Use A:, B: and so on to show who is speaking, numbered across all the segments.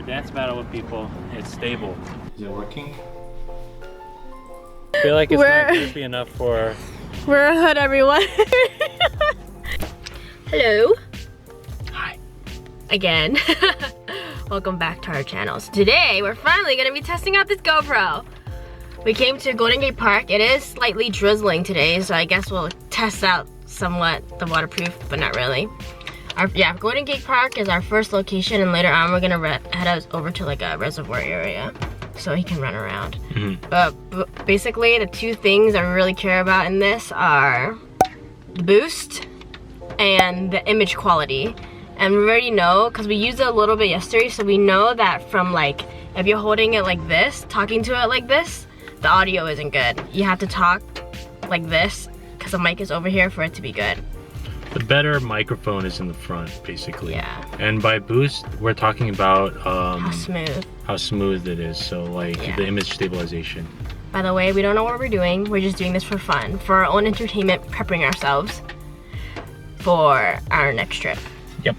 A: a dance battle with people, it's stable. Is it working? I feel like it's not goofy enough for...
B: We're a hood, everyone. Hello.
A: Hi.
B: Again. Welcome back to our channel. So today, we're finally gonna be testing out this GoPro. We came to Golden Gate Park. It is slightly drizzling today, so I guess we'll test out somewhat the waterproof, but not really. Yeah, Golden Gate Park is our first location, and later on we're gonna head us over to like a reservoir area so he can run around. But basically, the two things I really care about in this are the boost and the image quality. And we already know, because we used it a little bit yesterday, so we know that from like, if you're holding it like this, talking to it like this, the audio isn't good. You have to talk like this, because the mic is over here for it to be good.
A: The better microphone is in the front, basically.
B: Yeah.
A: And by boost, we're talking about
B: How smooth
A: it is. So like the image stabilization.
B: By the way, we don't know what we're doing. We're just doing this for fun, for our own entertainment, prepping ourselves for our next trip.
A: Yep.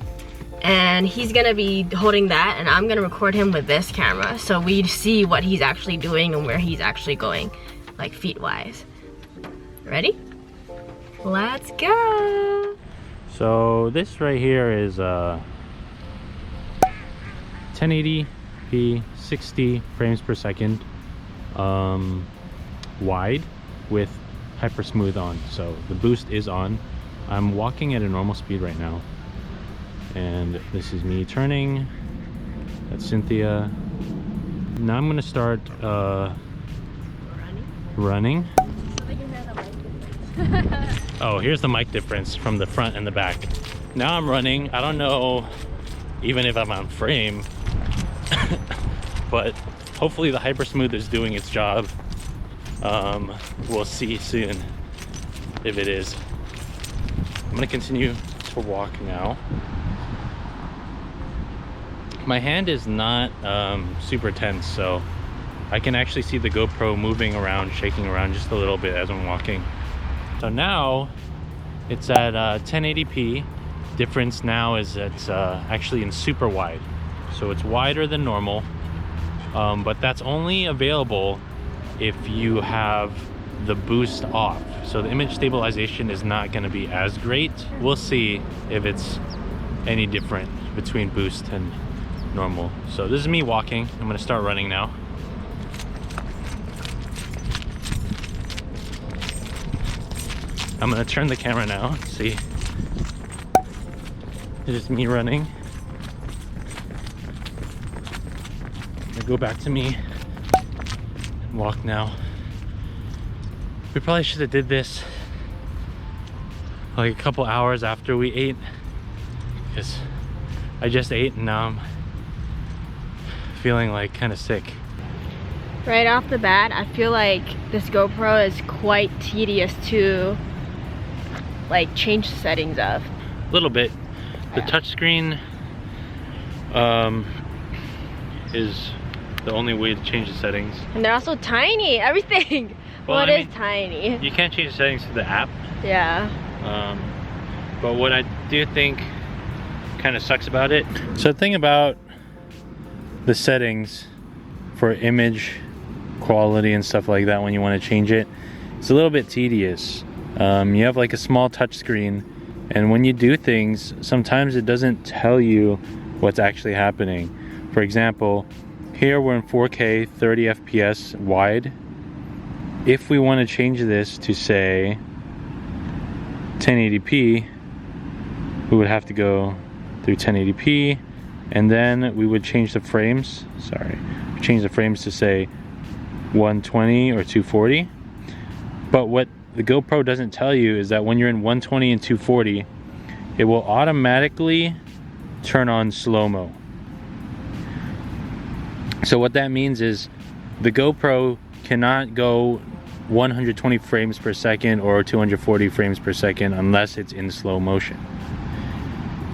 B: And he's gonna be holding that, and I'm gonna record him with this camera, so we see what he's actually doing and where he's actually going, like feet-wise. Ready? Let's go.
A: So this right here is 1080p 60 frames per second wide with Hypersmooth on. So the boost is on. I'm walking at a normal speed right now, and this is me turning. That's Cynthia. Now I'm gonna start running. Oh, here's the mic difference from the front and the back. Now I'm running. I don't know even if I'm on frame, but hopefully the Hypersmooth is doing its job. We'll see soon if it is. I'm gonna continue to walk now. My hand is not super tense, so I can actually see the GoPro moving around, shaking around just a little bit as I'm walking. So now it's at 1080p. Difference now is it's actually in super wide. So it's wider than normal, but that's only available if you have the boost off. So the image stabilization is not gonna be as great. We'll see if it's any different between boost and normal. So this is me walking. I'm gonna start running now. I'm gonna turn the camera now, see. This is me running. I'm gonna go back to me and walk now. We probably should have did this like a couple hours after we ate, because I just ate and now I'm feeling like kind of sick.
B: Right off the bat, I feel like this GoPro is quite tedious to like change the settings of.
A: A little bit. The touchscreen is the only way to change the settings.
B: And they're also tiny, everything. Well, it is tiny.
A: You can't change the settings to the app.
B: Yeah.
A: But what I do think kind of sucks about it. So the thing about the settings for image quality and stuff like that, when you want to change it, it's a little bit tedious. You have like a small touch screen, and when you do things, sometimes it doesn't tell you what's actually happening. For example, here we're in 4K 30 FPS wide. If we want to change this to say 1080p, we would have to go through 1080p, and then we would change the frames. Change the frames to say 120 or 240. But what the GoPro doesn't tell you is that when you're in 120 and 240, it will automatically turn on slow-mo. So what that means is the GoPro cannot go 120 frames per second or 240 frames per second unless it's in slow motion.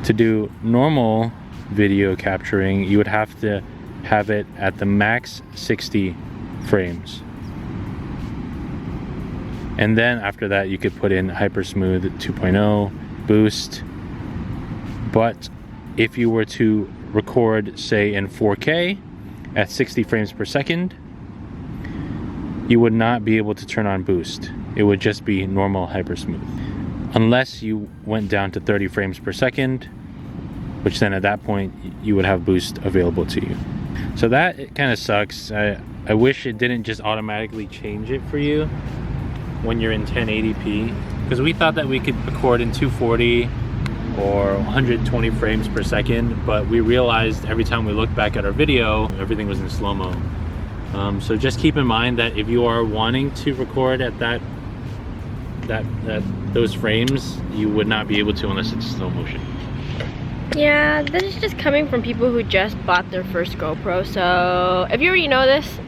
A: To do normal video capturing, you would have to have it at the max 60 frames. And then after that, you could put in Hypersmooth 2.0, boost. But if you were to record, say, in 4K at 60 frames per second, you would not be able to turn on boost. It would just be normal Hypersmooth. Unless you went down to 30 frames per second, which then at that point you would have boost available to you. So that kind of sucks. I wish it didn't just automatically change it for you when you're in 1080p, because we thought that we could record in 240 or 120 frames per second, but we realized every time we looked back at our video, everything was in slow-mo. So just keep in mind that if you are wanting to record at those frames, you would not be able to unless it's slow motion.
B: Yeah, this is just coming from people who just bought their first GoPro, so if you already know this,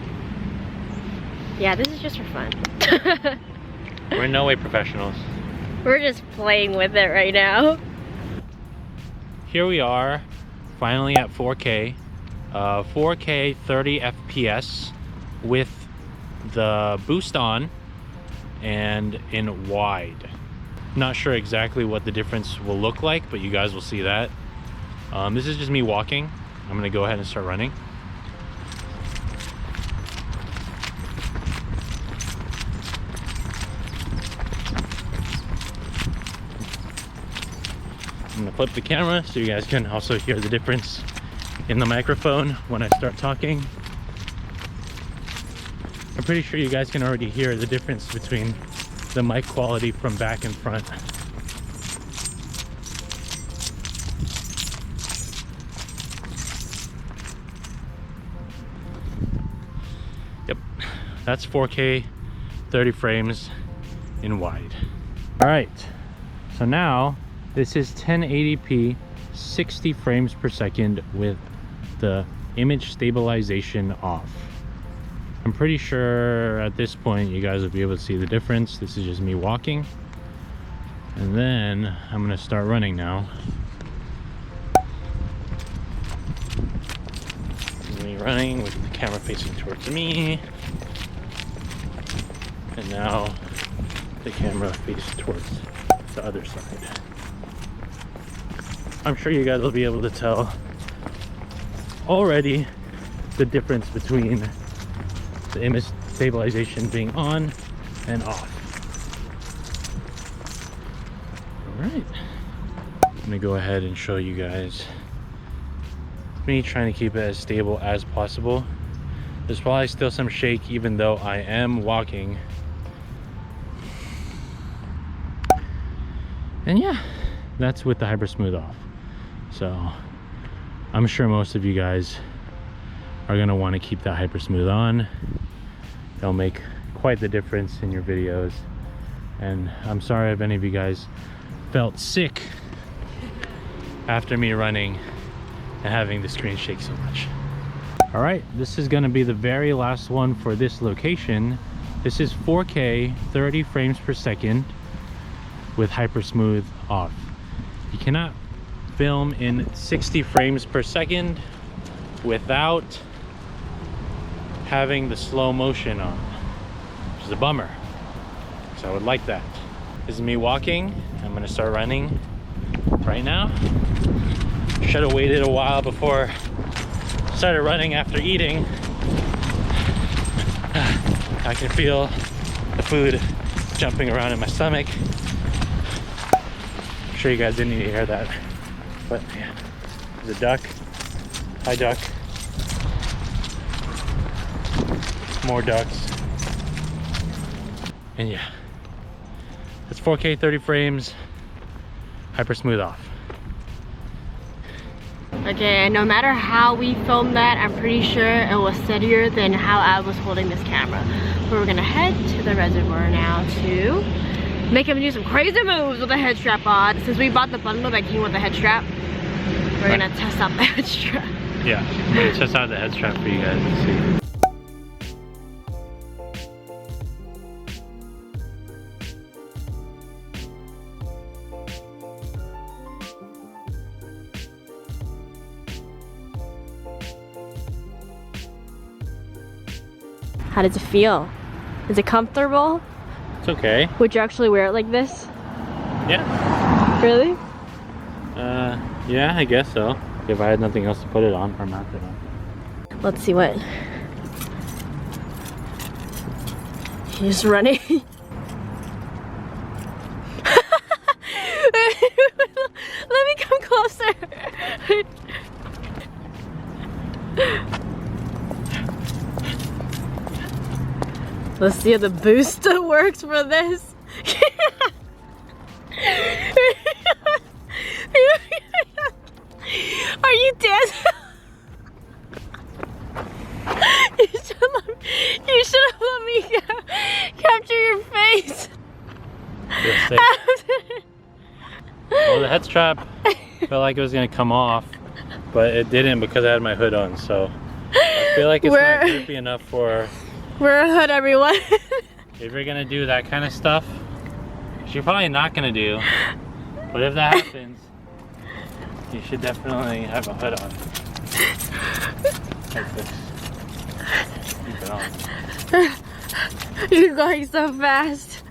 B: yeah, this is just for fun.
A: We're in no way professionals.
B: We're just playing with it right now.
A: Here we are, finally at 4K. 4K 30 FPS with the boost on and in wide. Not sure exactly what the difference will look like, but you guys will see that. This is just me walking. I'm gonna go ahead and start running. I'm gonna flip the camera so you guys can also hear the difference in the microphone when I start talking. I'm pretty sure you guys can already hear the difference between the mic quality from back and front. Yep, that's 4K 30 frames in wide. All right, so now this is 1080p 60 frames per second with the image stabilization off. I'm pretty sure at this point you guys will be able to see the difference. This is just me walking, and then I'm gonna start running now. Me running with the camera facing towards me, and now the camera faces towards the other side. I'm sure you guys will be able to tell already the difference between the image stabilization being on and off. All right, I'm gonna go ahead and show you guys me trying to keep it as stable as possible. There's probably still some shake even though I am walking. And yeah, that's with the Hypersmooth off. So I'm sure most of you guys are gonna want to keep that Hypersmooth on. They'll make quite the difference in your videos. And I'm sorry if any of you guys felt sick after me running and having the screen shake so much. All right, this is gonna be the very last one for this location. This is 4K 30 frames per second with Hypersmooth off. You cannot film in 60 frames per second without having the slow motion on, which is a bummer, so I would like that. This is me walking. I'm gonna start running right now. Should have waited a while before I started running after eating. I can feel the food jumping around in my stomach. I'm sure you guys didn't need to hear that, but yeah, there's a duck. Hi, duck. More ducks. And yeah, it's 4K 30 frames, Hypersmooth off.
B: Okay, and no matter how we filmed that, I'm pretty sure it was steadier than how I was holding this camera. But we're gonna head to the reservoir now to make him do some crazy moves with the head strap on. Since we bought the bundle that came with the head strap, we're gonna test out the head strap.
A: Yeah, I'm gonna test out the head strap for you guys to see.
B: How does it feel? Is it comfortable?
A: It's okay.
B: Would you actually wear it like this?
A: Yeah.
B: Really?
A: Yeah, I guess so. if I had nothing else to put it on or mount it on.
B: Let's see what. He's running. Let me come closer. Let's see if the booster works for this. Are you dancing? You should have let me capture your face.
A: Well, the head strap felt like it was gonna come off, but it didn't because I had my hood on. So I feel like it's not grippy enough for.
B: Wear a hood, everyone.
A: If you're gonna do that kind of stuff, which you're probably not gonna do, but if that happens, you should definitely have a hood on. Like this. Keep it on.
B: You're going so fast.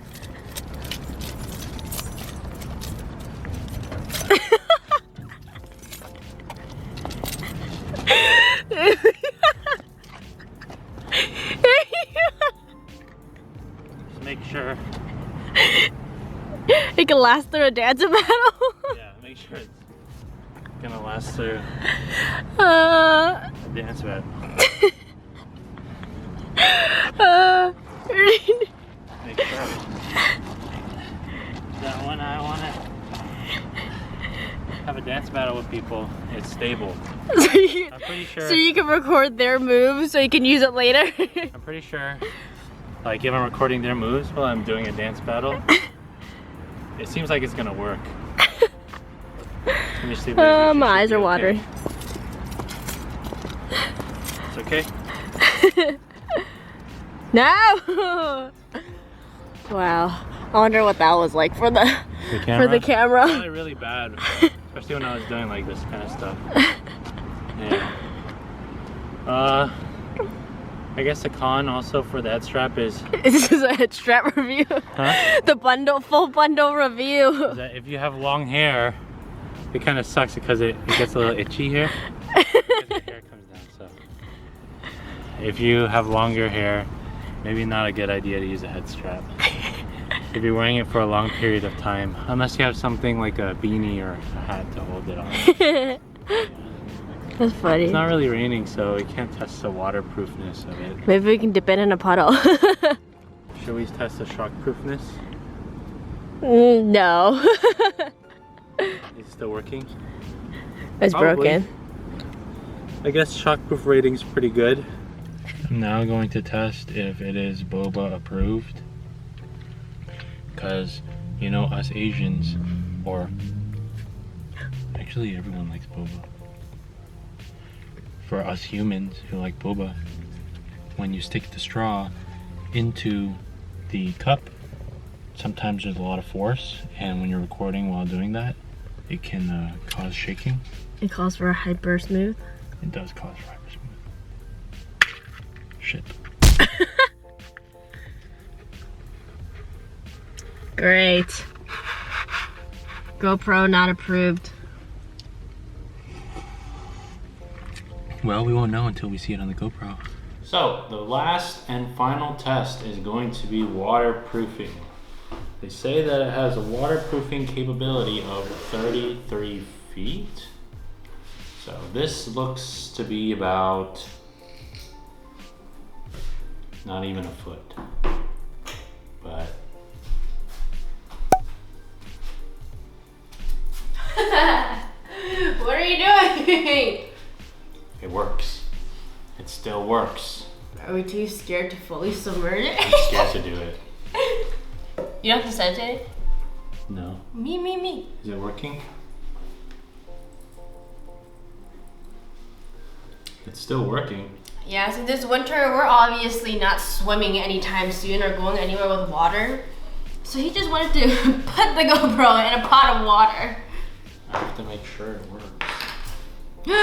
A: Just make sure.
B: It can last through a dance battle.
A: Yeah, make sure it's gonna last through a dance battle. Make sure. That one I wanna have a dance battle with people. It's stable. I'm pretty sure.
B: So you can record their moves so you can use it later.
A: I'm pretty sure. Like if I'm recording their moves while I'm doing a dance battle, it seems like it's gonna work. Let me see.
B: My eyes are watering.
A: It's okay.
B: No. Wow. I wonder what that was like for the
A: camera?
B: For the camera.
A: It's probably really bad, especially when I was doing like this kind of stuff. Yeah. I guess the con also for the head strap is.
B: This is a head strap review.
A: Huh?
B: The full bundle review.
A: Is that if you have long hair, it kind of sucks because it gets a little itchy here. Because the hair comes down. So if you have longer hair, maybe not a good idea to use a head strap. If you're wearing it for a long period of time, unless you have something like a beanie or a hat to hold it on. Yeah.
B: That's funny.
A: It's not really raining, so we can't test the waterproofness of it.
B: Maybe we can dip it in a puddle.
A: Should we test the shockproofness?
B: No.
A: Is it still working?
B: It's
A: Probably.
B: broken.
A: I guess shockproof rating's pretty good. I'm now going to test if it is boba approved. Because, you know, us Asians, or actually everyone likes boba. For us humans who like boba, when you stick the straw into the cup, sometimes there's a lot of force, and when you're recording while doing that, it can cause shaking.
B: It calls for a Hypersmooth.
A: It does cause for Hypersmooth. Shit.
B: Great. GoPro not approved.
A: Well, we won't know until we see it on the GoPro. So, the last and final test is going to be waterproofing. They say that it has a waterproofing capability of 33 feet. So this looks to be about not even a foot, but
B: What are you doing?
A: it works. It still works.
B: Are we too scared to fully submerge it?
A: I'm scared to do it.
B: You don't have to set it?
A: No.
B: Me.
A: Is it working? It's still working.
B: Yeah, so this winter we're obviously not swimming anytime soon or going anywhere with water. So he just wanted to put the GoPro in a pot of water.
A: I have to make sure it works.
B: No! Go.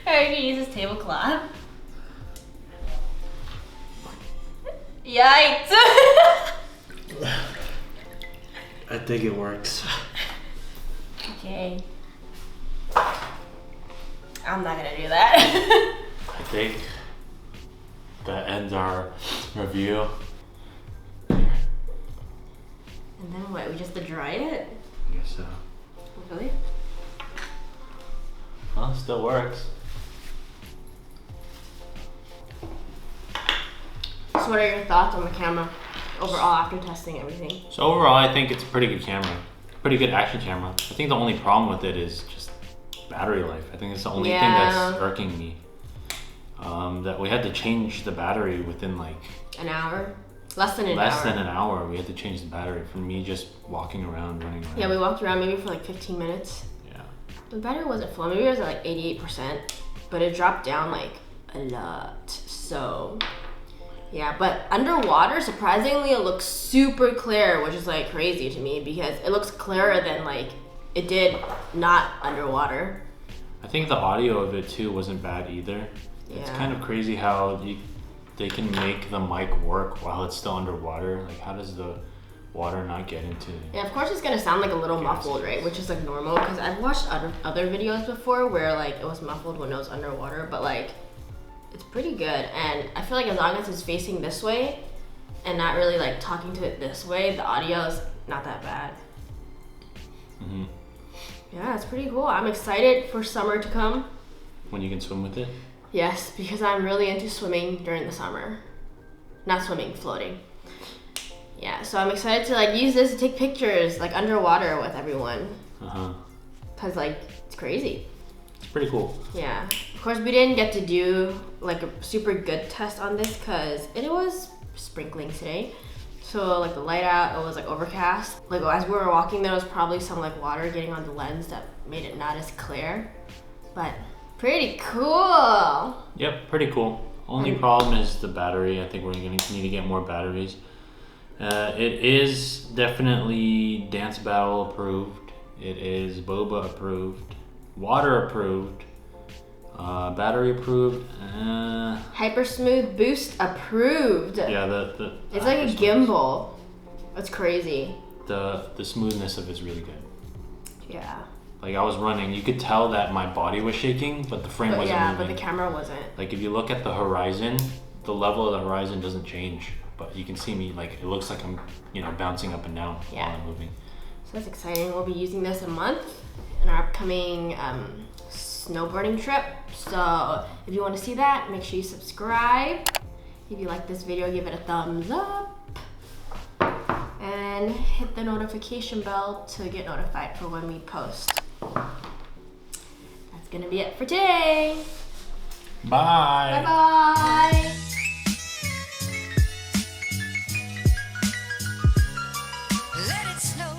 B: Alright, you can use this tablecloth. Yikes!
A: think it works.
B: Okay. I'm not gonna do that.
A: I think that ends our review.
B: And then what? We just have to dry it?
A: I guess so.
B: Really?
A: Well, it still works.
B: So what are your thoughts on the camera overall after testing everything?
A: So overall, I think it's a pretty good camera. Pretty good action camera. I think the only problem with it is just battery life. I think it's the only thing that's irking me. That we had to change the battery within like
B: an hour? Less than an hour.
A: Less than an hour. We had to change the battery from me just walking around, running around.
B: Yeah, we walked around maybe for like 15 minutes.
A: Yeah.
B: The battery wasn't full. Maybe it was at like 88%, but it dropped down like a lot. So yeah, but underwater, surprisingly, it looks super clear, which is like crazy to me because it looks clearer than like it did not underwater.
A: I think the audio of it too wasn't bad either. Yeah. It's kind of crazy how they can make the mic work while it's still underwater. Like, how does the water not get into it?
B: Yeah, of course it's gonna sound like a little muffled, right? Which is like normal because I've watched other videos before where like it was muffled when it was underwater, but like it's pretty good. And I feel like as long as it's facing this way and not really like talking to it this way, the audio is not that bad.
A: Mm-hmm.
B: Yeah, it's pretty cool. I'm excited for summer to come.
A: When you can swim with it?
B: Yes, because I'm really into swimming during the summer. Not swimming, floating. Yeah, so I'm excited to like use this to take pictures like underwater with everyone.
A: Uh-huh.
B: Cause like, it's crazy.
A: It's pretty cool.
B: Yeah. Of course, we didn't get to do like a super good test on this cause it was sprinkling today. So like the light out, it was like overcast. Like as we were walking, there was probably some like water getting on the lens that made it not as clear. But pretty cool.
A: Yep, pretty cool. Only problem is the battery. I think we're gonna need to get more batteries. It is definitely Dance Battle approved. It is Boba approved. Water approved. Battery approved.
B: Hypersmooth Boost approved.
A: Yeah,
B: it's like a gimbal. That's crazy.
A: The smoothness of it's really good.
B: Yeah.
A: Like I was running, you could tell that my body was shaking, but the frame wasn't moving.
B: But the camera wasn't. Like
A: if you look at the horizon, the level of the horizon doesn't change, but you can see me like it looks like I'm, bouncing up and down while I'm moving.
B: So that's exciting. We'll be using this a month in our upcoming snowboarding trip. So if you want to see that, make sure you subscribe. If you like this video, give it a thumbs up. And hit the notification bell to get notified for when we post. That's gonna be it for today.
A: Bye.
B: Bye-bye.
C: Let it snow.